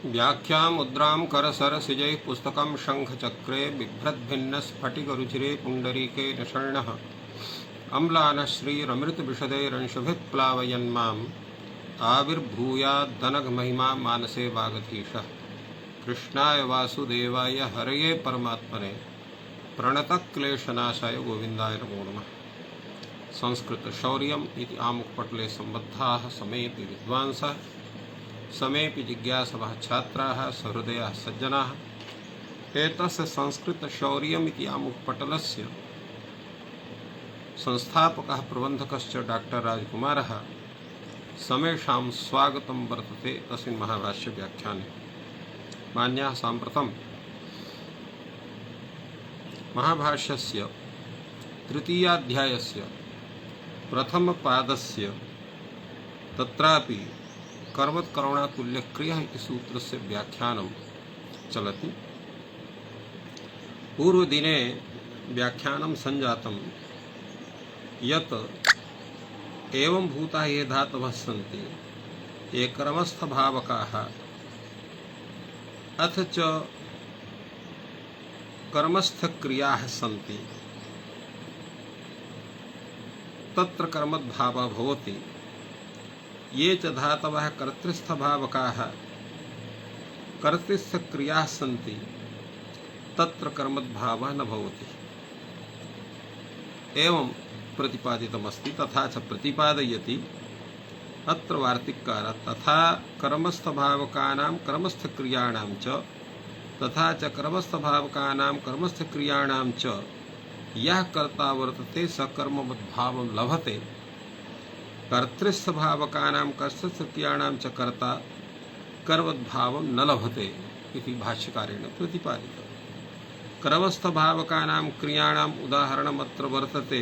व्याख्या मुद्रां करसरसिजैः पुस्तकं शङ्खचक्रे बिभ्रद्भिन्नस्फटिकरुचिरे पुण्डरीके नषण्णः अम्लानः श्रीरमृतविशदैरंशुभिः प्लावयन्माम् आविर्भूयाद्दनघमहिमा मानसे वागधीशः। कृष्णाय वासुदेवाय हरये परमात्मने प्रणतक्लेशनाशाय गोविन्दाय नमो नमः। संस्कृत शौर्यम् इति आमुखपटले सम्बद्धाः समेऽपि विद्वांसः समेऽपि जिज्ञासवः छात्राः सहृदयाः सज्जनाः एतस्य संस्कृत शौर्यम् इति आमुखपटलस्य संस्थापकः प्रबन्धकश्च डॉक्टर राजकुमारः समेषां स्वागतं वर्तते तस्मिन् महाभाष्य व्याख्याने। मान्याः साम्प्रतं महाभाष्यस्य तृतीयाध्यायस्य प्रथमपादस्य तत्रापि कर्मत्करुणातुल्यक्रिया इति सूत्रस्य व्याख्यानं चलति। पूर्वदिने व्याख्यानं सञ्जातं यत् एवं भूताः ये धातवः सन्ति ये कर्मस्थभावकाः अथ च कर्मस्थक्रियाः सन्ति तत्र कर्मद्भावः भवति। ये च धातवः कर्तृस्थभावकाः कर्तृस्थक्रियाः सन्ति तत्र कर्मद्भावः न भवति। एवं प्रतिपादितमस्ति। तथा च प्रतिपादयति अत्र वार्तिककारः तथा कर्मस्थभावकानां कर्मस्थक्रियाणां च तथा च कर्मस्थभावकानां कर्मस्थक्रियाणां च यः कर्ता वर्तते स कर्मवद्भावं लभते। कर्तृस्थभावकानां कर्तृस्थक्रियाणां च कर्ता कर्मवद्भावं न लभते इति भाष्यकारेण प्रतिपादितम्। कर्मस्थभावकानां क्रियाणाम् उदाहरणमत्र वर्तते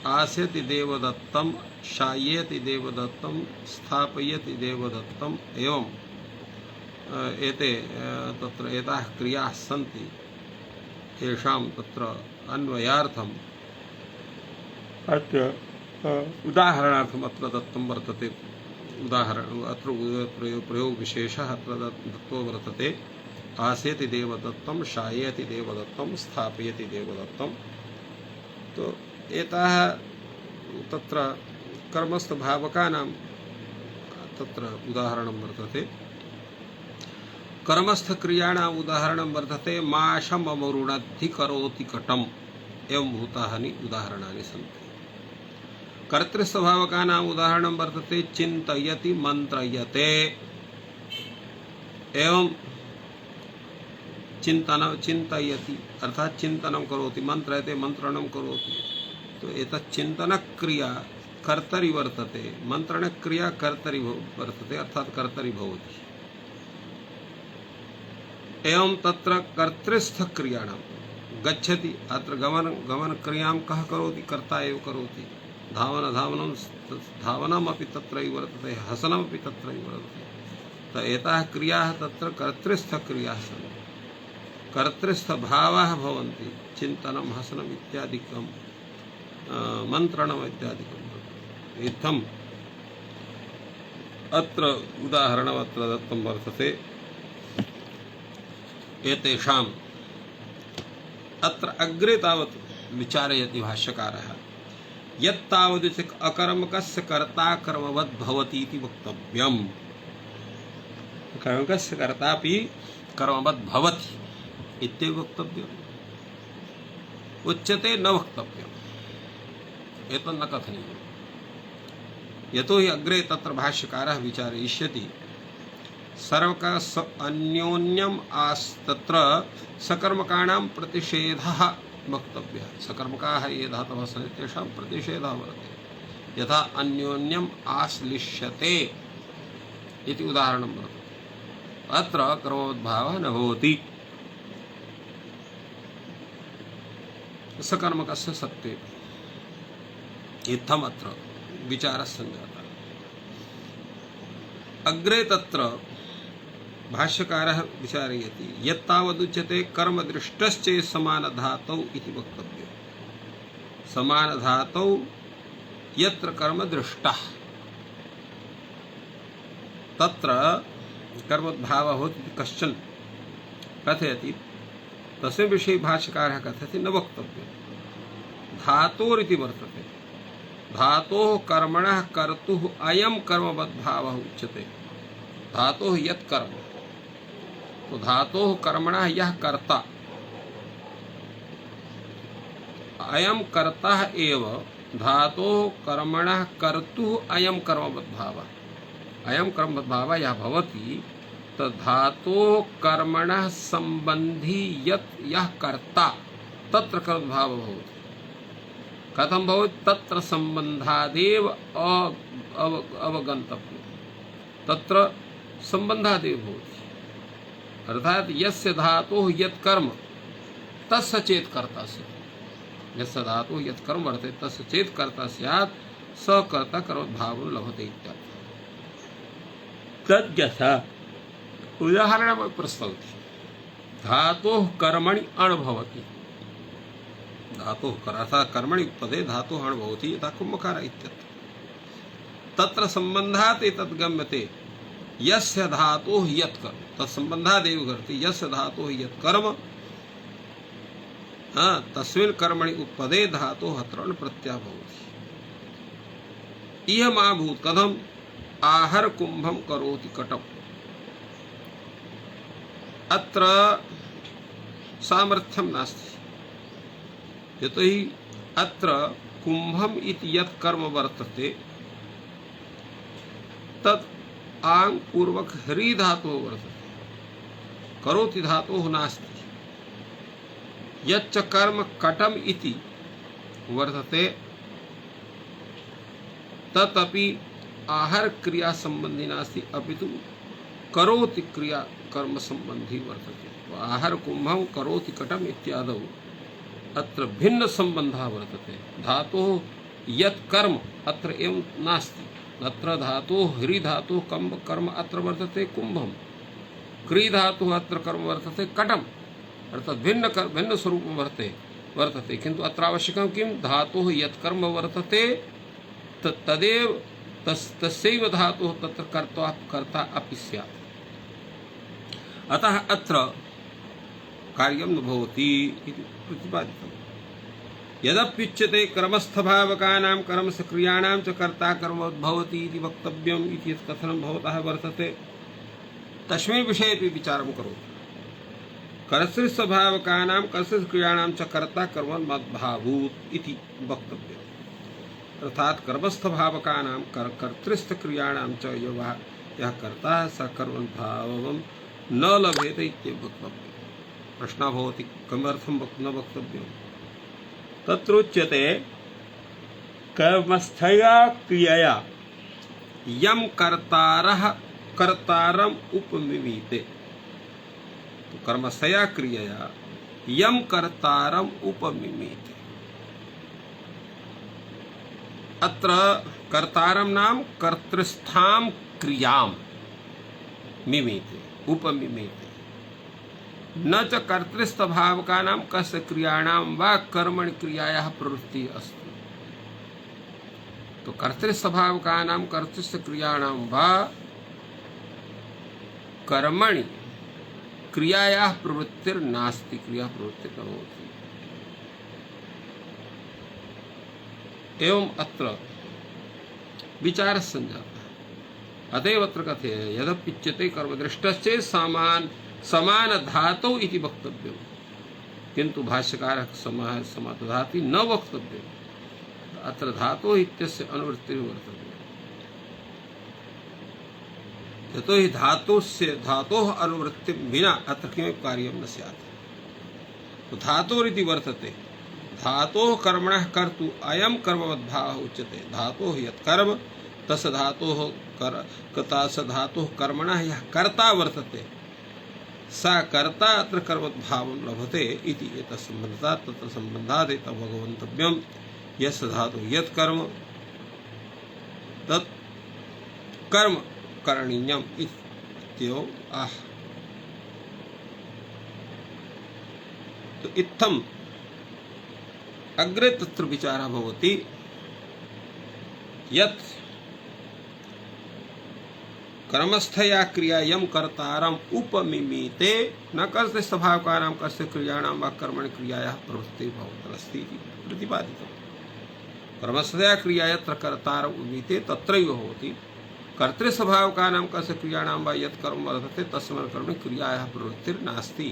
आस्यति देवदत्तं, शायेति देवदत्तं, स्थापयति देवदत्तं। एवं एते तत्र एताः क्रियाः सन्ति येषां तत्र अन्वयार्थम् अत्र उदाहरणार्थम् अत्र दत्तं वर्तते। उदाहरण अत्र प्रयोग विशेषः अत्र दत्तो वर्तते। आस्यति देवदत्तं, शायेति देवदत्तं, स्थापयति देवदत्तं। तो एताः तत्र कर्मस्थभावकानां तत्र उदाहरणं वर्तते। कर्मस्थक्रियाणाम् उदाहरणं वर्तते माशममरुणद्धि कटम्। एवं भूतानि उदाहरणानि सन्ति। कर्तृस्थभावकानाम् उदाहरणं वर्तते चिन्तयति मन्त्रयते। एवं चिन्तयति अर्थात चिंतनं करोति, मंत्रयते मंत्रणं करोति। तो एतत् चिन्तनक्रिया कर्तरि वर्तते, मंत्रणक्रिया कर्तरि वर्तते अर्थात कर्तरि भवति। एवं तत्र कर्तृस्थक्रियाणां गच्छति अत्र गमनक्रियां कः करोति? कर्ता एव करोति। धावनमपि तत्रैव वर्तते, हसनमपि तत्रैव वर्तते। तो एताः क्रियाः तत्र कर्तृस्थक्रियाः सन्ति। कर्तृस्थभावाः भवन्ति चिन्तनं, हसनम् इत्यादिकं, मन्त्रणम् इत्यादिकम्। इत्थम् अत्र उदाहरणम् अत्र दत्तं वर्तते एतेषाम्। अत्र अग्रे तावत् विचारयति भाष्यकारः यत्तावदुच अकर्मकस्य कर्ता कर्मवद् भवति इति वक्तव्यम्। कर्मकस्य कर्तापि कर्मवद् भवति इत्येव वक्तव्यम्। उच्यते न वक्तव्यम्, एतन्न कथनीयम्। यतो हि अग्रे तत्र भाष्यकारः विचारयिष्यति सर्वका अन्योन्यम् तत्र सकर्मकाणां प्रतिषेधः वक्तव्यः। सकर्मकाः ये धातवः सन्ति तेषां प्रतिषेधः वर्तते। यथा अन्योन्यम् आश्लिष्यते इति उदाहरणं वर्तते। अत्र कर्मवद्भावः न भवति। सकर्मकस्य सत्त्वे इत्थम् अत्र विचारः सञ्जातः। अग्रे तत्र भाष्यकारः विचारयति यत्तावदुच्यते कर्मदृष्टश्चेत् समानधातौ इति वक्तव्यम्। समानधातौ यत्र कर्मदृष्टः तत्र कर्मोद्भावः भवति कश्चन कथयति तस्मिन् विषये भाष्यकारः कथयति न वक्तव्यं। धातोरिति वर्तते, धातोः कर्मणः कर्तुः अयं कर्मवद्भावः उच्यते। धातोः यत् कर्म, तो धातोः कर्मणः यः कर्ता, अयं कर्ता एव धातोः कर्मणः कर्तुः अयं कर्मवद्भावः। अयं कर्मवद्भावः यः भवति तद्धातोः कर्मणः संबंधी यत् यः कर्ता तत्र कर्मभावः भवति। कथं भवति? तत्र संबंधादेव अवगन्तव्यं, तत्र संबंधादेव भवति। अर्थात यस्य धातोः यत् कर्म तस्य चेत् कर्ता स्यात्। यस्य धातुः यत् कर्म वर्तते तस्य चेत् कर्ता स्यात्, स कर्ता कर्मभावं लभते इत्यर्थः। तद्यथा उदाहरणं प्रस्तौति। धातोः कर्मणि अण् भवति, धातोः अर्थात् कर्मणि पदे धातुः अण् भवति यथा कुम्भकार इत्यत्र। तत्र सम्बन्धात् एतद् गम्यते यस्य धातोः यत् कर्म, तत्सम्बन्धादेव कर्ति यस्य धातोः यत् कर्म तस्मिन् कर्मणि उपपदे धातोः अत्र अण् प्रत्ययः भवति। इयमाभूत् कथम्? आहर कुंभम करोति कटम। अत्र सामर्थ्यं नास्ति, यतोहि अत्र कुंभम इति यत् कर्म वर्तते तत् आंग पूर्वक ह्री धातुः वर्तते, करोति धातुः नास्ति। यच्च कर्म कटम इति वर्तते तदपि आहर क्रिया संबंधी नास्ति, अपितु करोति क्रिया कर्म संबंधी वर्तते। तो आहर कुंभम करोति कटम इत्यादौ अत्र भिन्न संबंधः वर्तते। धातोः यत् कर्म अत्र एवं नास्ति, अत्र धातोः ह्री धातुः कर्म अत्र वर्तते कुंभम, क्री धातुः अत्र कर्म वर्तते कटम, अर्थात भिन्न स्वरूप वर्तते। किंतु अत्र आवश्यकं किं? धातोः यत् कर्म वर्तते तदेव तस्यैव धातुः तत्र कर्ता अपि स्यात्। अतः अत्र कार्यं न भवति इति प्रतिपादितम्। यदप्युच्यते कर्मस्थभावकानां कर्मसक्रियाणां च कर्ता कर्मोद्भवति इति वक्तव्यम् इति यत् कथनं भवतः वर्तते तस्मिन् विषयेपि विचारं करोतु। कर्तृस्वभावकानां कर्तृक्रियाणां च कर्ता कर्मोद्भावूत् इति वक्तव्यम्। अर्थात कर्मस्थभावकानां कर्तृस्थक्रियाणां च यः कर्ता स कर्मभावं न लभेते इत्येव वक्तव्यम्। प्रश्नः भवति किमर्थं न वक्तव्यं? तत्रोच्यते कर्मस्थया क्रियया यं कर्तारम् उपमिमीते। तो कर्मस्थया क्रियया यं कर्तारम् उपमिमीते। अत्र कर्तारं नाम कर्तृस्थां क्रियां मिमीते उपमिमीते, न च कर्तृस्थभावकानां कस्य क्रियाणां वा कर्मणि क्रियायाः प्रवृत्तिः अस्ति। तो कर्तृस्थभावकानां कर्तृस्थक्रियाणां वा कर्मणि क्रियायाः प्रवृत्तिर्नास्ति, क्रिया प्रवृत्तिर्न भवति। एवं अत्र विचारः सञ्जातः। अतएव अत्र कथ्यते यदप्युच्यते कर्मदृष्टश्चेत् समान धातौ इति वक्तव्यम्, किन्तु भाष्यकारः समातधाति न वक्तव्यम्। अत्र धातोः इत्यस्य अनुवृत्तिः वर्तते, यतोहि धातोः अनुवृत्तिं विना अत्र किमपि कार्यं न स्यात्। तो धातोरिति वर्तते, धातोः कर्मणः कर्तु अयं कर्मवद्भावः उच्यते। धातोः यत् कर्म तस्य धातोः कर्मणः यः कर्ता वर्तते सा कर्ता अत्र कर्मवद्भावं लभते इति एतत् सम्बन्धात् तत्र सम्बन्धात् एतत् अवगन्तव्यं। यस्य धातुः यत् कर्म तत् कर्म करणीयम् इत्येवम् आह। तो इत्थम् अग्रे तत्र विचारः भवति यत् कर्मस्थया क्रिया यम कर्तारम उपमिमीते न कर्तृ स्वभावकानां कस्य क्रियाणां वा कर्मणि क्रियायाः प्रवृत्तिः भवतस्ति इति प्रतिपादितम्। कर्मस्थया क्रिया यत्र कर्तारम् उपमिमीते तत्रैव भवति। कर्तृ स्वभावकानां कस्य क्रियाणां वा यत् कर्म वर्तते तस्मिन् कर्मणि क्रियायाः प्रवृत्तिर्नास्ति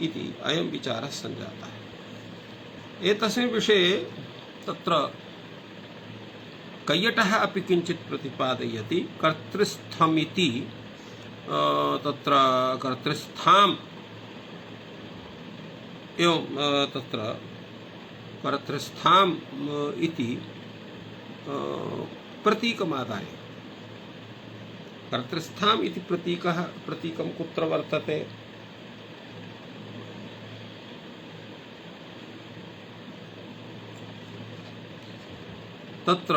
इति अयं विचारः सञ्जातः। एतस्मिन् विषये तत्र कैयटः अपि किञ्चित् प्रतिपादयति। कर्तृस्थमिति तत्र कर्तृस्थाम् एवं तत्र कर्तृस्थाम् इति प्रतीकमादाय कर्तृस्थाम् इति प्रतीकं कुत्र वर्तते? तत्र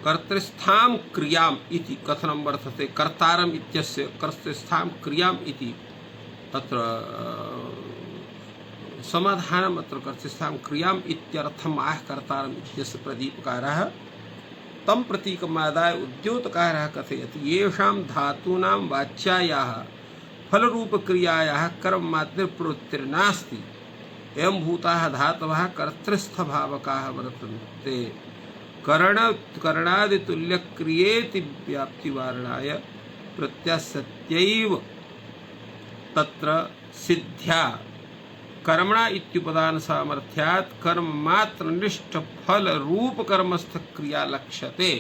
कर्तृस्थां क्रियाम् इति कथनं वर्तते। कर्तारम् इत्यस्य कर्तृस्थां क्रियाम् इति तत्र समाधानम् अत्र कर्तृस्थां क्रियाम् इत्यर्थम् आह कर्तारम् इत्यस्य प्रदीपकारः तं प्रतीकमादाय उद्योतकारः कथयति येषां धातूनां वाच्यायाः फलरूपक्रियायाः कर्ममात्रप्रवृत्तिर्नास्ति एवं भूताः धातवः कर्तृस्थभावकाः वर्तन्ते। करणादितुल्यक्रियेति व्याप्तिवारणाय प्रत्यासत्यैव तत्र सिद्ध्या कर्मणा इत्युपदान सामर्थ्यात् कर्ममात्रनिष्ठ फल रूप कर्मस्थ क्रिया लक्ष्यते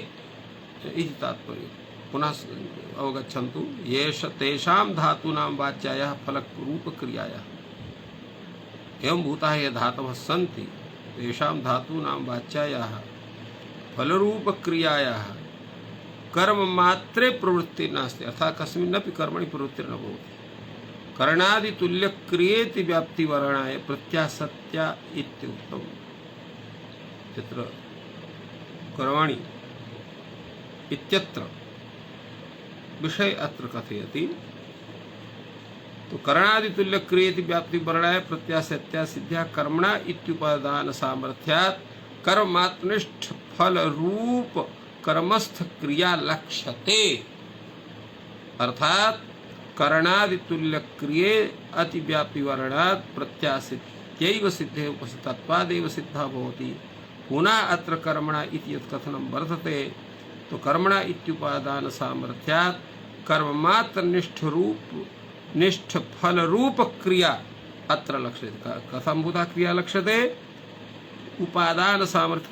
इति तात्पर्य। पुनः अवगच्छन्तु। येष तेषां धातूनां वाच्यायाः फलरूप क्रियायाः एवं भूताः ये धातवः सन्ति तेषां धातूनां वाच्यायाः फलरूप क्रियायाः कर्ममात्रे प्रवृत्तिः नास्ति अर्थात् कस्मिन्नपि कर्मणि प्रवृत्तिर्न भवति। करणादितुल्यक्रियेति व्याप्तिवर्णाय प्रत्यासत्या इत्युक्तम्। तत्र कर्मणि इत्यत्र विषय अत्र कथयति। तो करणादितुल्यक्रियेति व्याप्तिवर्णाय प्रत्यासत्या सिद्ध्या कर्मणा इत्युपादान सामर्थ्यात् कर्ममात्रनिष्ठ फल रूप कर्मस्थ क्रिया लक्ष्यते। अर्थात करणादितुल्यक्रिये अतिव्याप्तिवर्णात् प्रत्यासित्यैव सिद्धे उपस्थितत्वादेव सिद्धा भवति। पुनः अत्र कर्मणा इति यत् कथनं वर्तते तो कर्मणा इत्युपादान सामर्थ्यात् कर्ममात्रनिष्ठ फल रूप क्रिया अत्र लक्ष्यते। कथं भूता क्रिया लक्ष्यते? उपादान सामर्थ्य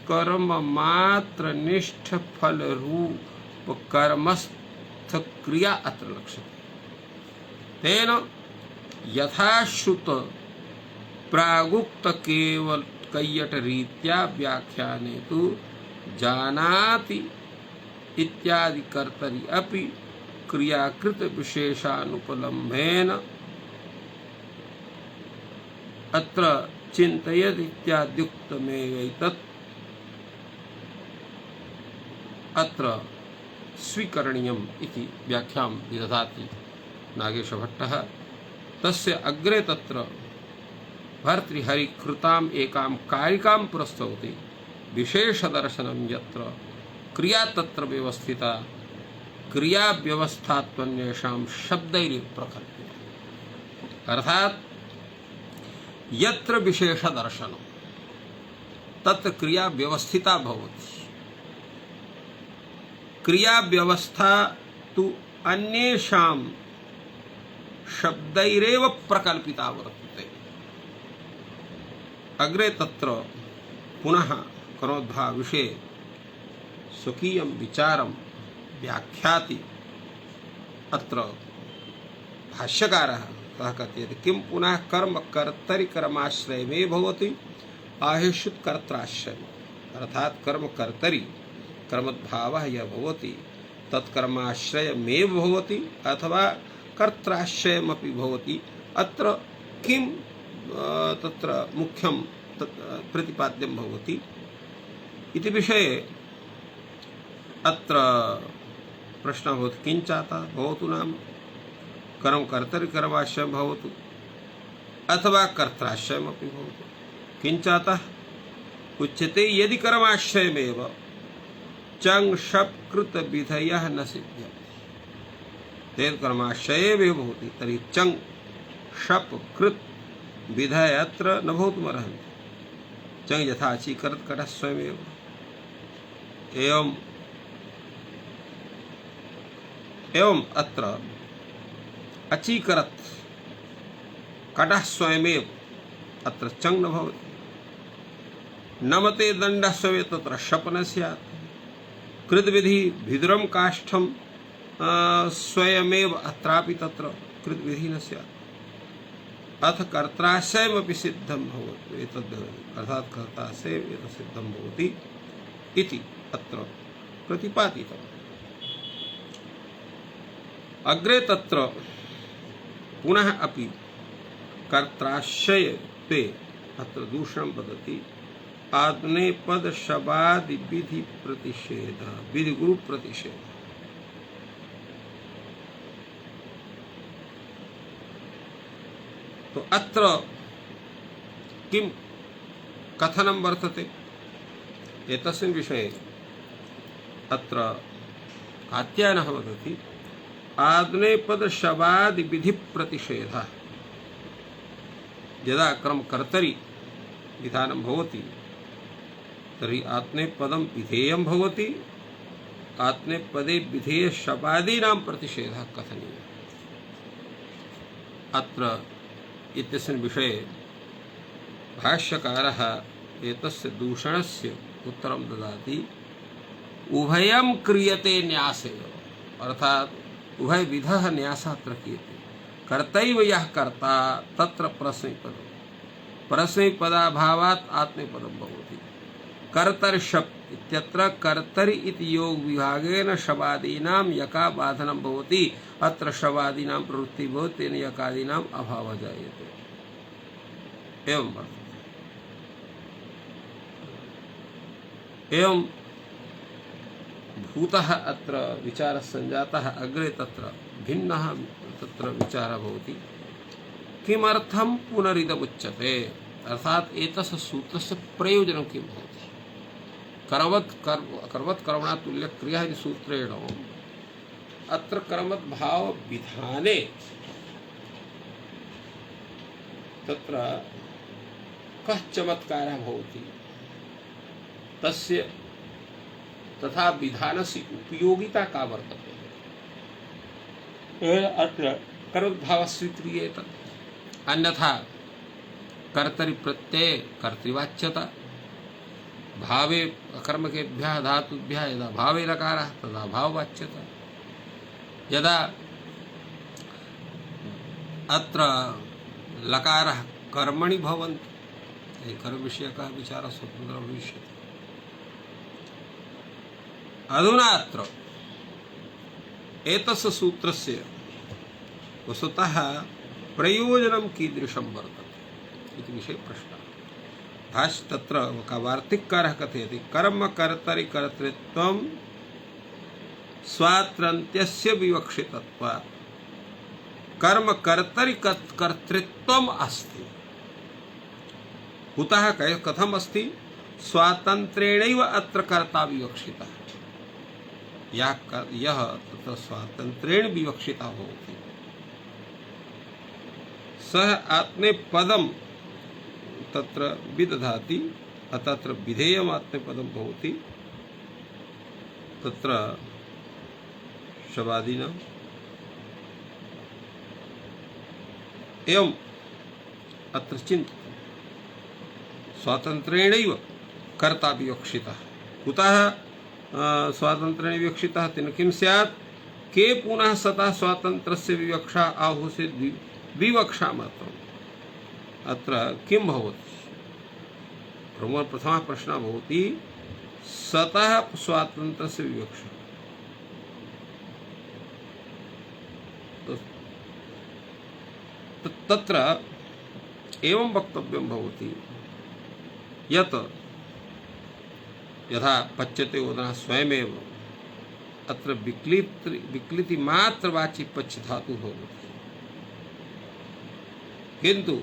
कर्म मात्र निष्ठ फल रूप कर्मस्थ क्रिया अत्र लक्ष्यते। तेन यथाश्रुत प्रागुक्त केवल कैयट रीत्या व्याख्याने तु जानाति इत्यादि कर्तरि अपि क्रियाकृत विशेषानुपलम्भेन अत्र चिन्तयेत् इत्याद्युक्तमेवैतत् अत्र स्वीकरणीयम् इति व्याख्यां विदधाति नागेशभट्टः। तस्य अग्रे तत्र भर्तृहरिकृताम् एकां कारिकां प्रस्तौति। विशेषदर्शनं यत्र क्रिया तत्र व्यवस्थिता क्रिया व्यवस्थात्वन्येषां शब्दैरेव प्रकल्पिता। अर्थात् यत्र विशेष दर्शन तत्र क्रिया व्यवस्थिता भवति। क्रिया व्यवस्था तु अन्येषां शब्दैरेव प्रकल्पिता वर्तते। अग्रे तत्र पुनः करोद्धा विषये स्वकीयं विचारं व्याख्याति। अत्र भाष्यकारः कथयति किं पुनः कर्म कर्तरि कर्माश्रय में भवति आहिष्युत कर्त्राश्रय। अर्थात कर्म कर्तरि कर्मद्भावः यः भवति तत्कर्माश्रय में भवति अथवा कर्त्राश्रयमपि भवति। अत्र किं तत्र मुख्यं प्रतिपाद्यं भवति इति विषये अत्र प्रश्नः भवति किं चाहता भवतु नाम कर्म कर्तरि कर्माश्रयं भवतु अथवा कर्त्राश्रयमपि भवतु। किं चाहता उच्यते यदि कर्माश्रयमेव चंग शप कृत विधयः न सिद्ध्यन्ति। तेन कर्माशये भवति तर्हि चंग शप कृत विधय अत्र न भवितुमर्हन्ति। चंग यथा अचीकरत् कटः स्वयमेव। एवं अत्र अचीकरत् कटः स्वयमेव अत्र चंग न भवति। नमते दण्डः स्वयं तत्र शप न स्यात्। कृतविधि विदुरं काष्ठं स्वयमेव अत्रापि तत्र कृतविधि न स्यात्। अथ कर्त्राशयमपि सिद्धं भवति एतद्भवति, अर्थात् कर्ताशयम् एतत् सिद्धं भवति इति अत्र प्रतिपादितम्। अग्रे तत्र पुनः अपि कर्त्राशये अत्र दूषणं वदति। आत्मनेपद शबादि विधि प्रतिषेध, विधि गुरु प्रतिषेध। तो अत्र किं कथनं वर्तते एतस्मिन् विषये अत्र कात्यायनः वदति आत्मनेपद शबादि विधि प्रतिषेधः। यदा कर्मकर्तरि विधानं भवति तर्हि आत्मनेपदं विधेयं भवति। आत्मनेपदे विधेय शबादीनां प्रतिषेधः कथनीयः। अत्र इत्यस्मिन् विषये भाष्यकारः एतस्य दूषणस्य उत्तरं ददाति। उभयं क्रियते न्यासेन, अर्थात् उभयविधः न्यासः अत्र क्रियते। कर्तैव यः कर्ता तत्र परस्मैपदं, परस्मैपदाभावात् आत्मनेपदं भवति। कर्तर्शप् इत्यत्र कर्तरि इति योग विभागेन शबादीनां यकाबाधनं भवति। अत्र शबादीनां प्रवृत्तिः भवति, तेन यकादीनाम् अभावः जायते। एवं वर्तते। एवं भूतः अत्र विचारः सञ्जातः। अग्रे तत्र भिन्नः तत्र विचारः भवति। किमर्थं पुनरिदमुच्यते, अर्थात् एतस्य सूत्रस्य प्रयोजनं किं भवति। कर्मवत् कर्मणा तुल्यक्रिया इति सूत्रेण अत्र कर्मद्भाव विधाने तत्र कः चमत्कारः भवति, तस्य तथा विधानस्य उपयोगिता का वर्तते। अत्र कर्मद्भावः स्वीक्रियेत, अन्यथा कर्तरि प्रत्यये कर्तृवाच्यता। भावे कर्मकेभ्यः धातुभ्यः यदा भावे लकारः तदा भाववाच्यता। यदा अत्र लकारः कर्मणि भवन्ति कर्मविषयकः विचारः स्वतन्त्रः भविष्यति। अधुना अत्र एतस्य सूत्रस्य वस्तुतः प्रयोजनं कीदृशं वर्तते इति विषये प्रश्नः। भाष्य तत्र वार्तिककारः कथयति कर्मकर्तरि कर्तृत्वं स्वातन्त्र्यस्य विवक्षितत्वात् कर्मकर्तरि कर्तृत्वम् अस्ति। कुतः कथम् अस्ति? स्वातन्त्र्येणैव अत्र कर्ता विवक्षितः। यः तत्र स्वातन्त्र्येण विवक्षितः भवति सः आत्मनेपदं तत्र विदधाति। तत्र विधेयम् आत्मनेपदं भवति। तत्र शबादीनाम् एवम् अत्र चिन्तयति स्वातन्त्र्येणैव कर्ता विवक्षितः। कुतः स्वातन्त्र्येण विवक्षितः? तेन किं स्यात्? के पुनः सतः स्वातन्त्र्यस्य विवक्षा आहुषे विवक्षा मात्रम्। अत्र किं भवति? प्रथमः प्रश्नः भवति सतः स्वातन्त्र्यस्य विवक्षा। तत्र एवं वक्तव्यं भवति यत् यथा पच्यते ओदनः स्वयमेव अत्र विक्लिति मात्रवाची पच्य धातुः भवति। किन्तु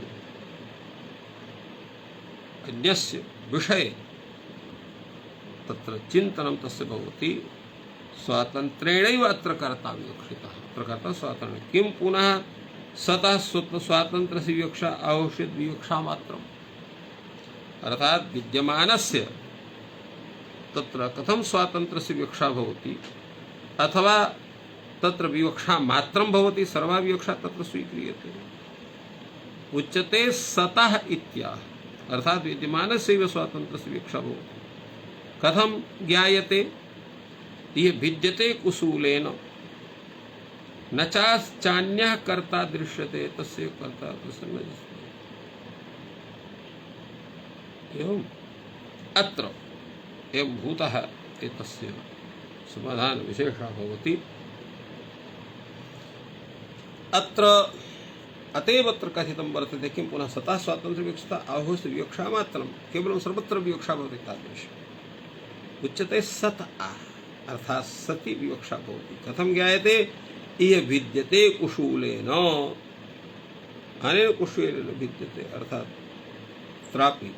अन्यस्य विषये तत्र चिन्तनं तस्य भवति स्वातन्त्र्येणैव अत्र कर्ता विवक्षितः। अत्र कर्ता स्वातन्त्र्य किं पुनः सतः स्वातन्त्र्यस्य विवक्षा आवश्यक विवक्षा मात्रम्। अर्थात विद्यमानस्य तत्र कथं स्वातन्त्र्यस्य विवक्षा भवति अथवा तत्र विवक्षा मात्रं भवति, सर्वा विवक्षा तत्र स्वीक्रियते। उच्यते सतः इत्याह, अर्थात विद्यमानस्यैव स्वातन्त्र्यस्य विवक्षा भवति। कथं ज्ञायते? ये भिद्यते कुसूलेन न चान्यः कर्ता दृश्यते तस्य कर्ता तस्य न दृश्यते। एवं अत्र एवं भूतः एतस्य समाधान विशेषः भवति। अत्र अतएव अत्र कथितं वर्तते किं पुनः सतः स्वातन्त्र्य विवक्षता आहोस्य विवक्षा मात्रं, केवलं सर्वत्र विवक्षा भवति तादृश। उच्यते सत आ, अर्थात सति विवक्षा भवति। कथं ज्ञायते? इह भिद्यते कुशूलेन, अनेन कुशूलेन भिद्यते, अर्थात त्रापि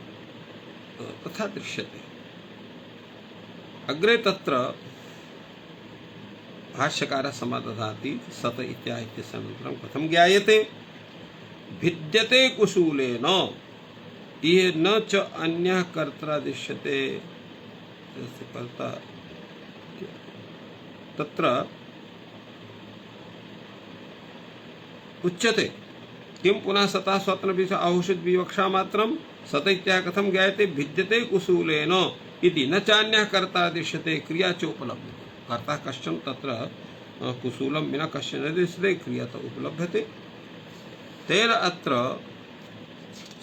तथा दृश्यते। अग्रे तत्र भाष्यकारः समादधाति सत इत्याह इत्यस्य अनन्तरं कथं ज्ञायते? भिद्यते कुशूलेन इह न च अन्यः कर्ता दृश्यते। कर्ता तत्र उच्यते किं पुनः सतः स्वातन्त्र्य आहुषित विवक्षा मात्रं सत इत्याह कथं ज्ञायते? भिद्यते कुशूलेन इति न चान्यः कर्ता दृश्यते क्रिया चोपलभ्यते। कर्ता कश्चन तत्र कुशूलं विना कश्चन न दृश्यते, क्रिया तो उपलभ्यते। तेन अत्र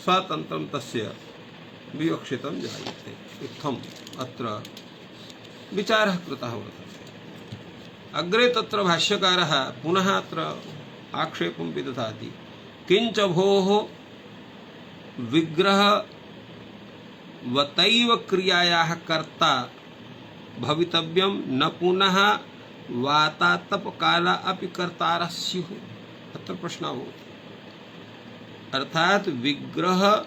स्वातन्त्र्यं तस्य विवक्षितं जायते। इत्थम् अत्र विचारः कृतः वर्तते। अग्रे तत्र भाष्यकारः पुनः अत्र आक्षेपं विदधाति। किंच भोः विग्रहवतैव क्रियायाः कर्ता भवितव्यं न पुनः वातातपकाला अपि कर्तारः स्युः। अत्र प्रश्नः भवति। अर्थात विग्रहवतैव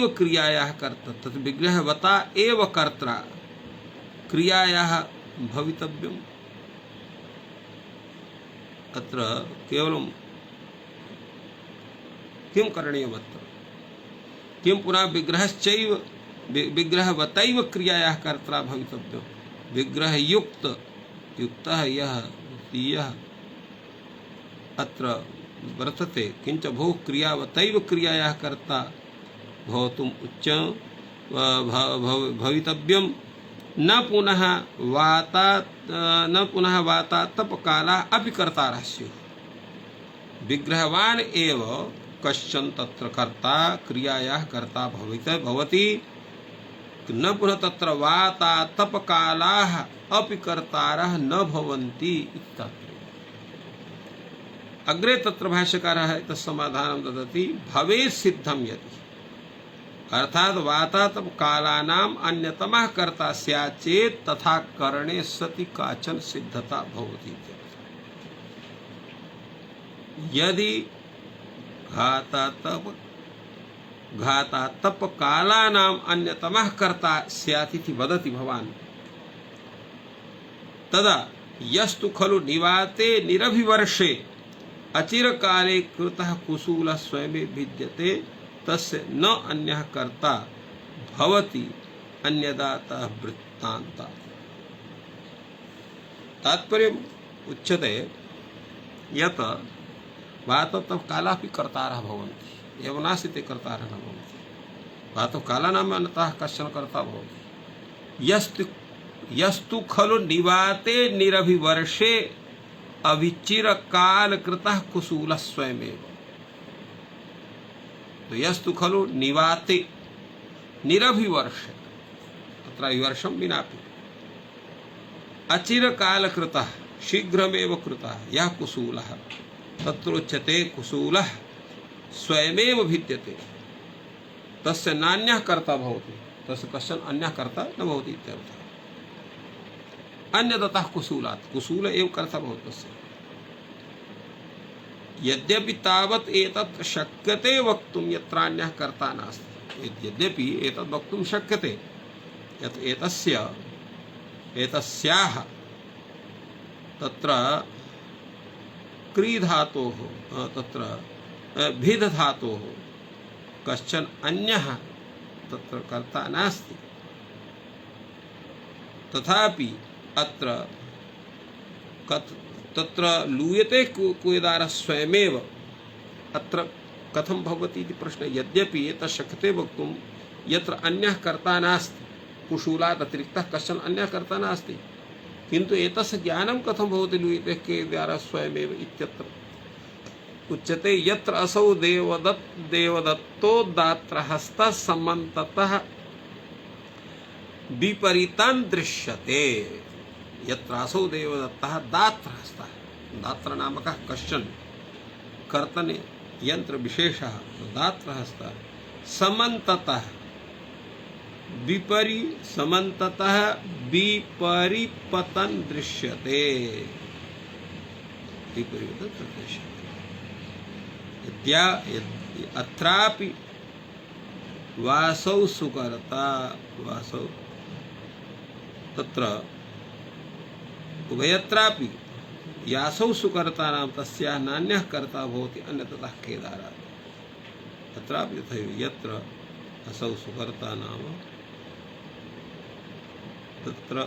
क्रियायाः कर्ता, तत् विग्रहवता एव कर्ता क्रियायाः भवितव्यम्। अत्र केवलं किं करणीयमत्र? किं पुनः विग्रहश्चैव विग्रहवतैव क्रियायाः कर्ता भवितव्यम्। विग्रहयुक्त युक्तः यः अत्र वर्तते। किंच भोः क्रियावतैव क्रियायाः कर्ता भवितुम् भवितव्यं न पुनः वातातपकाला अपि कर्तारः स्युः। विग्रहवान् एव कश्चन तत्र कर्ता क्रियायाः कर्ता भवति, न पुनः तत्र वातातपकालाः अपि कर्तारः न भवन्ति इत्यत्र। अग्रे तत्र भाष्यकारः तत्समाधानं ददति। भवेत् सिद्धं यदि, अर्थात वातातपकालानाम् अन्यतमः कर्ता स्यात् चेत् तथा करणे सति काचन सिद्धता भवति। यदि घातातपकालानाम् अन्यतमः कर्ता स्यात् इति वदति भवान्, तदा यस्तु खलु निवाते निरभिवर्षे अचिरकाले कृतः कुशूलः स्वयमेव भिद्यते तस्य न अन्यः कर्ता भवति अन्यदातः वृत्तान्तात्। तात्पर्यम् उच्यते यत् वातातपकालापि कर्तारः भवन्ति, एवं नास्ति ते कर्तारः न भवन्ति। वातातपकालानाम् अन्यतः कश्चन कर्ता भवति। यस्तु खलु निवाते निरभिवर्षे अविचिरकाल कृतः कुशूलः स्वयमेव। तो यस्तु खलु निवाते निरभिवर्षे, तत्र विवर्षं विनापि अचिरकाल कृतः शीघ्रमेव कृतः यः कुशूलः, तत्रोच्यते कुशूलः स्वयमेव भिद्यते तस्य नान्यः कर्ता भवति, तस्य कश्चन अन्यः कर्ता न भवति इत्यर्थः। अन्यतः कुशूलात्, कुशूल एव कर्ता भवति तस्य। यद्यपि तावत् एतत् शक्यते वक्तुं यत्रान्यः कर्ता नास्ति, यद्यपि एतत् वक्तुं शक्यते यत् एतस्याः तत्र क्री धातोः तत्र भिद धातोः कश्चन अन्यः तत्र कर्ता नास्ति। तथापि अत्र तत्र लूयते कुयदारः स्वयमेव अत्र कथं भवति इति प्रश्नः। यद्यपि एतत् शक्यते वक्तुं यत्र अन्यः कर्ता नास्ति, कुशूलात् अतिरिक्तः कश्चन अन्यः कर्ता नास्ति, किन्तु एतस्य ज्ञानं कथं भवति लूयते कुयदारः स्वयमेव इत्यत्र उच्यते। यत्र असौ देवदत्तोदात्तहस्तः समन्ततः विपरीतान् दृश्यते। यत्र असौ देवदत्तः दात्रहस्तः, दात्र नामकः कश्चन कर्तने यंत्र विशेषः दात्रहस्तः समन्ततः विपरीपतन् दृश्यते। विपरीपतन् दृश्यते। अत्रापि वासौ सुकर्ता, वासौ तत्र उभयत्रापि यासौ सुकर्तानां तस्याः नान्यः कर्ता भवति अन्यतः केदारात्। तत्रापि तथैव यत्र असौ सुकर्ता नाम तत्र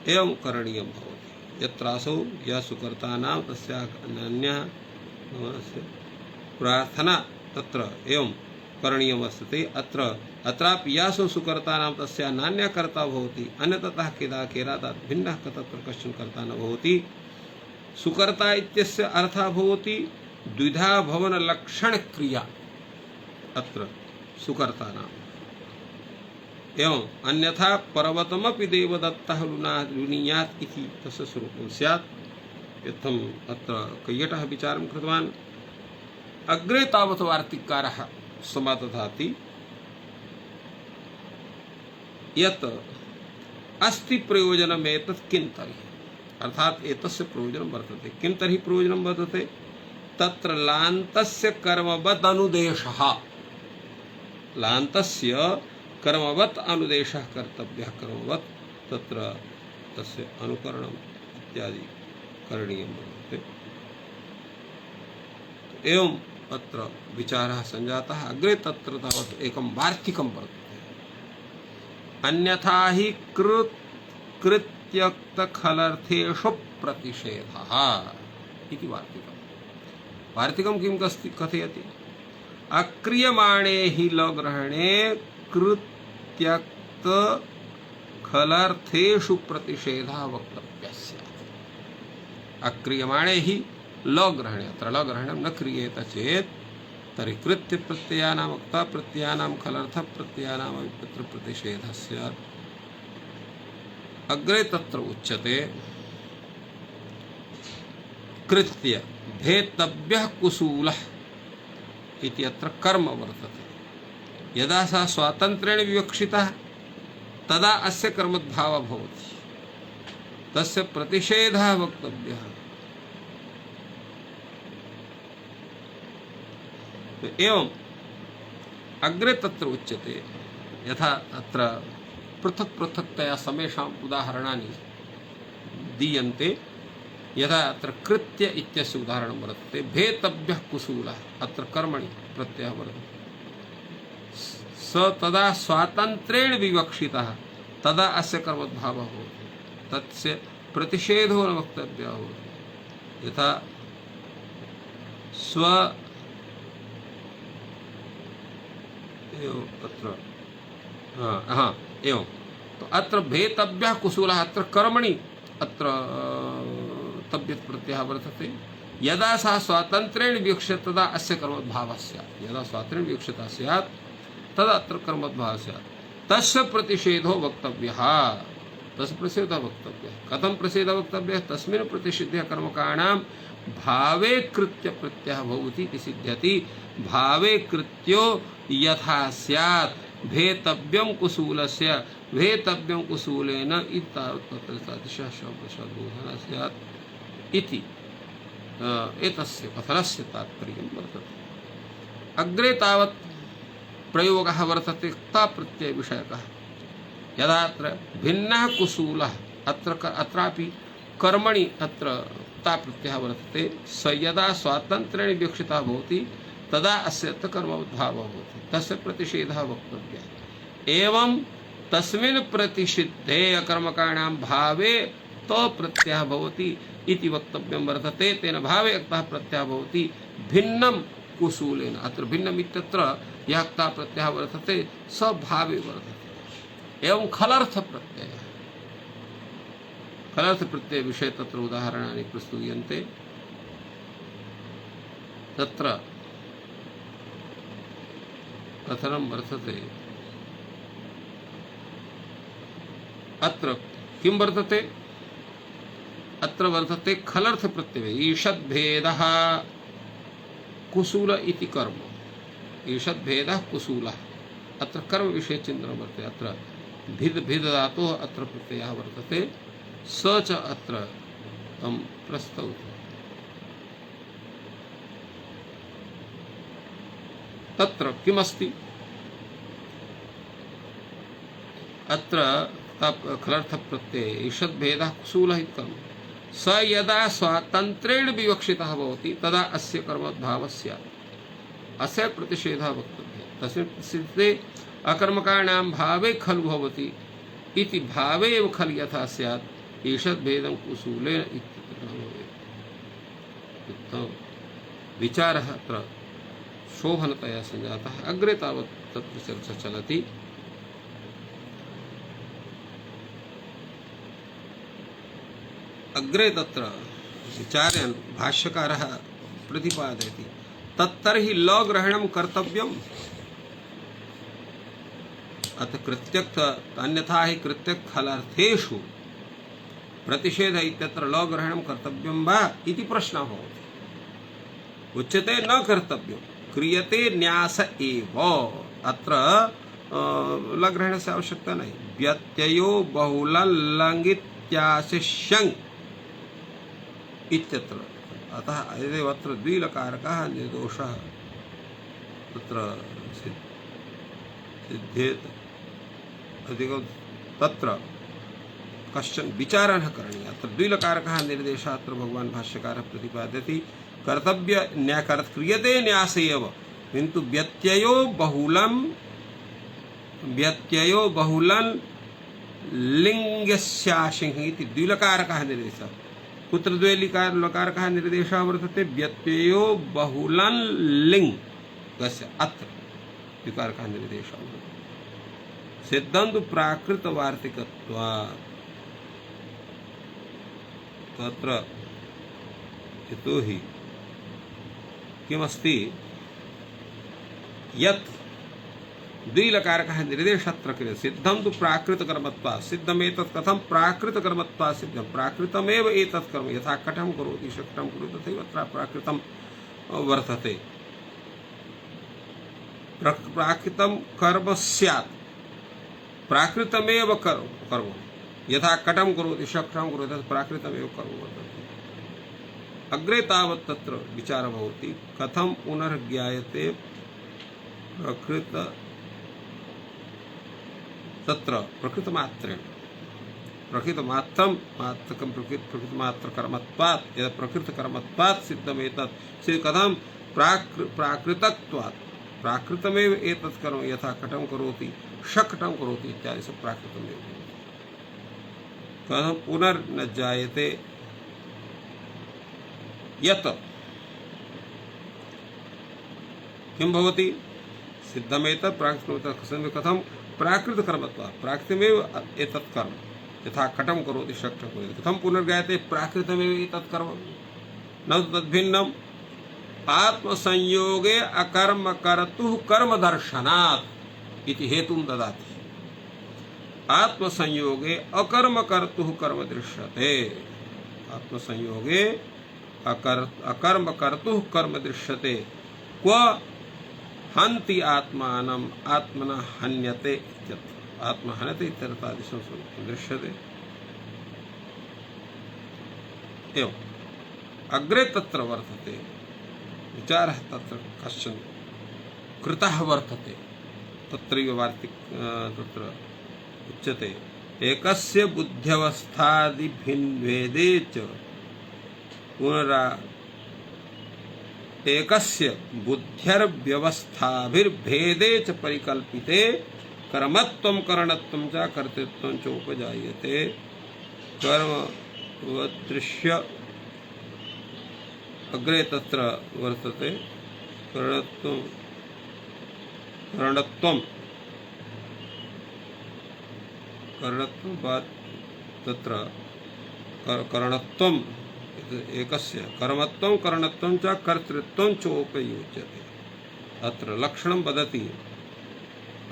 एवं करणीयं भवति। यत्र असौ यः सुकर्तानां तस्याः नान्यः प्रार्थना तत्र एवं करणीयमस्ति। अत्रापि यासौ सुकर्तानां तस्याः नान्यः कर्ता भवति अन्यतः केदारात् भिन्नः तत्र कश्चन कर्ता न भवति। सुकर्ता इत्यस्य अर्थः भवति द्विधा भवन लक्षण क्रिया अत्र सुकर्तानाम्। एवं अन्यथा पर्वतमपि देवदत्तः लुनीयात् इति तस्य स्वरूपं स्यात्। यथम् अत्र कैयटः विचारं कृतवान्। अग्रे तावत् वार्तिककारः समादधाति यत् अस्ति प्रयोजनमेतत् किं तर्हि, अर्थात एतस्य प्रयोजनं वर्तते। किं तर्हि प्रयोजनं वर्तते? तत्र लान्तस्य कर्मवत् अनुदेशः, लान्तस्य कर्मवत् अनुदेशः कर्तव्यः, कर्मवत् तत्र तस्य अनुकरणम् इत्यादि करणीयं वर्तते। एवं अत्र विचारः सञ्जातः। अग्रे तत्र तावत् एकं वार्तिकं वर्तते। अन्यथा हि कृत्यक्तखलर्थेषु प्रतिषेधः इति वार्तिकम्। वार्तिकं किं कथयति? अक्रियमाणे हि लग्रहणे कृत्यक्तखलर्थेषु प्रतिषेधः वक्तव्यः स्यात्। अक्रियमाणे हि लग्रहणे, अत्र लग्रहणं न क्रियेत चेत् तर्हि कृत्य प्रत्ययानां वक्ता प्रत्ययानां खलर्थ प्रत्ययानां तत्र प्रतिषेधः स्यात्। अग्रे तत्र उच्यते कृत्य भेतव्यः कुशूलः इति अत्र कर्म वर्तते। यदा सः स्वातन्त्र्येण विवक्षितः तदा अस्य कर्मद्भावः भवति, तस्य प्रतिषेधः वक्तव्यः। एवं अग्रे तत्र उच्यते यथा अत्र पृथक् पृथक्तया समेषाम् उदाहरणानि दीयन्ते। यथा अत्र कृत्य इत्यस्य उदाहरणं वर्तते। भेतव्यः कुशूलः, अत्र कर्मणि प्रत्ययः वर्तते। स तदा स्वातन्त्र्येण विवक्षितः तदा अस्य कर्मद्भावः भवति, तस्य प्रतिषेधो न वक्तव्यः भवति। यथा स्व अत्र एवं तो अत्र भेतव्यः कुशूलः, अत्र कर्मणि अत्र तव्यत् प्रत्ययः वर्तते। यदा सः स्वातन्त्र्येण विवक्षितः तदा अस्य कर्मद्भावः स्यात्। यदा स्वातन्त्र्येण विवक्षितः स्यात् तदा अत्र कर्मद्भावः स्यात्। तस्य प्रतिषेधो वक्तव्यः, तस्य प्रतिषेधः वक्तव्यः। कथं प्रतिषेधः वक्तव्यः? तस्मिन् प्रतिषिद्धः कर्मकाणां भावे कृत्य प्रत्ययः भवति इति सिद्ध्यति। भावे कृत्यो यथा स्यात् भेतव्यं कुशूलस्य भेतव्यं कुशूलेन इत्तावत्तत्रदिशः शब्दशब्दबोधनः स्यात् इति एतस्य कथनस्य तात्पर्यं वर्तते। अग्रे तावत् प्रयोगः वर्तते क्ता प्रत्यय विषयकः। यदा अत्र भिन्नः कुशूलः अत्रापि कर्मणि अत्र क्ता प्रत्ययः वर्तते, स यदा स्वातन्त्र्येण विवक्षितः भवति तदा अस्य कर्मोद्भावः भवति, तस्य प्रतिषेधः वक्तव्यः। एवं तस्मिन् प्रतिषिद्धे अकर्मकाणां भावे तो प्रत्ययः भवति इति वक्तव्यं वर्तते। तेन भावे अक्तः प्रत्ययः भवति भिन्नं कुशूलेन। अत्र भिन्नम् इत्यत्र यः अक्तः प्रत्ययः वर्तते स भावे वर्तते। एवं खलर्थ प्रत्ययः, खलर्थ प्रत्यय विषये तत्र उदाहरणानि प्रस्तूयन्ते। तत्र कथनं वर्तते, अत्र किं वर्तते, अत्र वर्तते खलर्थ प्रत्यय ईषद्भेदः कुशूल इति कर्म, ईषद्भेदः कुशूलः, अत्र कर्म विषये चिन्तनं वर्तते। अत्र भिद भिद धातोः अत्र प्रत्ययः वर्तते, स च अत्र तं प्रस्तौति। तत्र किमस्ति, अत्र खलर्थ प्रत्यय ईषद्भेदः कुशूलः इति कर्म, स यदा स्वातन्त्र्येण विवक्षितः भवति तदा अस्य कर्मोद्भावः स्यात्, अस्य प्रतिषेधः वक्तव्यः। तस्मिन् प्रतिषिद्धे अकर्मकाणां भावे खलु भवति इति भावे एव खलु यथा स्यात् ईषद्भेदं कुशूलेन इत्यत्र भवेत्। विचारः अत्र शोभनतया सञ्जातः। अग्रे तावत् तत्र चर्चा चलति। अग्रे तत्र विचार्यन् भाष्यकारः प्रतिपादयति, तत्तर्हि लग्रहणं कर्तव्यम्। अथ कृत्यक्त अन्यथा हि कृत्यक्खलर्थेषु प्रतिषेध इत्यत्र लग्रहणं कर्तव्यं वा इति प्रश्नः भवति। उच्यते न कर्तव्यं, क्रियते न्यास एव। अत्र लग्रहणस्य आवश्यकता नहीं। व्यत्ययो बहुलं लङ्गित्याशिष्यं इत्यत्र, अतः यदेव अत्र द्विलकारकः निर्दोषः तत्र सिद्ध्येत अधिकं, तत्र कश्चन विचारः करणीयः। अत्र द्विलकारकः निर्देशः अत्र भगवान् भाष्यकारः प्रतिपादयति। कर्तव्य क्रियते न्यास एव, किन्तु व्यत्ययो बहुलं लिङ्गस्याशिः इति द्विलकारकः निर्देशः। कुत्र द्विलकारकः निर्देशः वर्तते, व्यत्ययो बहुलं लिङ्गस्य, अत्र द्विकारकः निर्देशः वर्तते। सिद्धन्तु प्राकृतवार्तिकत्वात्, तत्र यतोहि किमस्ति, यत् द्विलकारकः निर्देशत्र क्रियते। सिद्धं तु प्राकृतकर्मत्वात्, सिद्धमेतत् कथं प्राकृतकर्मत्वात् सिद्धं, प्राकृतमेव एतत् कर्म, यथा कटं करोति शकटं करोति तथैव अत्र प्राकृतं वर्तते। प्राकृतं कर्म स्यात्, प्राकृतमेव कर्म, यथा कटं करोति शकटं करोति तत् प्राकृतमेव कर्म वर्तते। अग्रे तावत् तत्र विचारः भवति, कथं पुनर्ज्ञायते प्रकृत, तत्र प्रकृतमात्रेण, प्रकृतमात्रं मात्रकं प्रकृतमात्रकर्मत्वात्, यत् प्रकृतकर्मत्वात् सिद्धमेतत्, कथं प्राकृतत्वात्, प्राकृतमेव एतत् कर्म, यथा कटं करोति शकटं करोति इत्यादि सब प्राकृतमेव। कथं पुनर्न जायते, यत् किं भवति, सिद्धमेतत् प्राकृतमेतत्, कथं प्राकृतकर्मत्वात्, प्राकृतमेव एतत् कर्म, यथा कटं करोति शकटं करोति, कथं पुनर्ज्ञायते प्राकृतमेव एतत् कर्म, न तद्भिन्नम्। आत्मसंयोगे अकर्म कर्तुः कर्मदर्शनात् इति हेतुं ददाति। आत्मसंयोगे अकर्म कर्तुः कर्म दृश्यते, आत्मसंयोगे अकर्म कर्तुः कर्म दृश्यते। क्व हन्ति आत्मानम् आत्मना हन्यते इत्यत्र, आत्मा हन्यते इत्यर्थादिशं दृश्यते। एवम् अग्रे तत्र वर्तते विचारः, तत्र कश्चन कृतः वर्तते, तत्रैव वार्तिक तत्र उच्यते एकस्य बुद्ध्यवस्थादिभिन्वेदे च पुनरा एकस्य बुद्ध्यर्व्यवस्थाभिर्भेदे च परिकल्पिते कर्मत्वं करणत्वं च कर्तृत्वं च उपजायते कर्मवदृश्य अग्रे तत्र वर्तते करणत्वं बाद तत्र करणत्वं एकस्य कर्मत्वं करणत्वं च कर्तृत्वं चोपयुज्यते अत्र लक्षणं वदति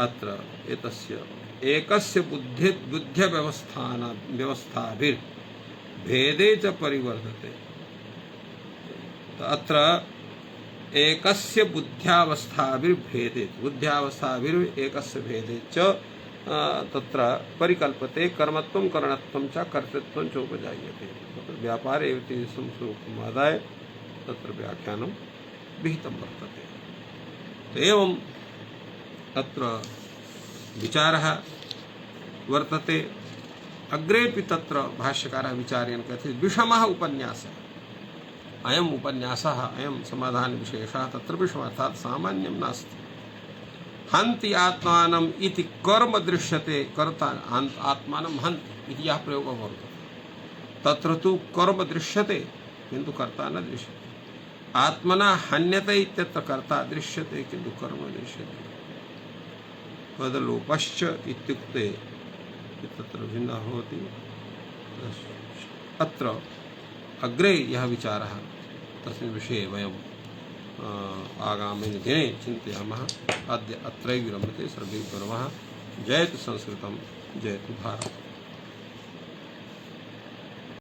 अत्र एतस्य एकस्य बुद्ध्यव्यवस्थाभिर्भेदे च परिवर्तते अत्र एकस्य बुद्ध्यावस्थाभिर्भेदे भेदे च तत्र परिकल्पते कर्मत्वं करणत्वं च कर्तृत्वं च उपजायते तत्र व्यापारे एव सूक्ष्ममादाय तत्र व्याख्यानं विहितं वर्तते तो एवं अत्र विचारः वर्तते अग्रेपि तत्र भाष्यकारः विचारेण कथयति विषमः उपन्यासः अयम् उपन्यासः अयं समाधानविशेषः तत्र विषमः अर्थात् सामान्यं नास्ति हन्ति आत्मानम् इति कर्म दृश्यते कर्ता आत्मानं हन्ति इति यः प्रयोगः वर्तते तत्र तु कर्म दृश्यते किन्तु कर्ता न दृश्यते आत्मना हन्यते इत्यत्र कर्ता दृश्यते किन्तु कर्म दृश्यते पदलोपश्च इत्युक्ते तत्र भिन्नः भवति अत्र अग्रे यः विचारः तस्मिन् विषये वयं आगामिनि दिने चिन्तयामः अद्य अत्रैव विरम्यते सर्वे नमः जयतु संस्कृतं जयतु भारतम्।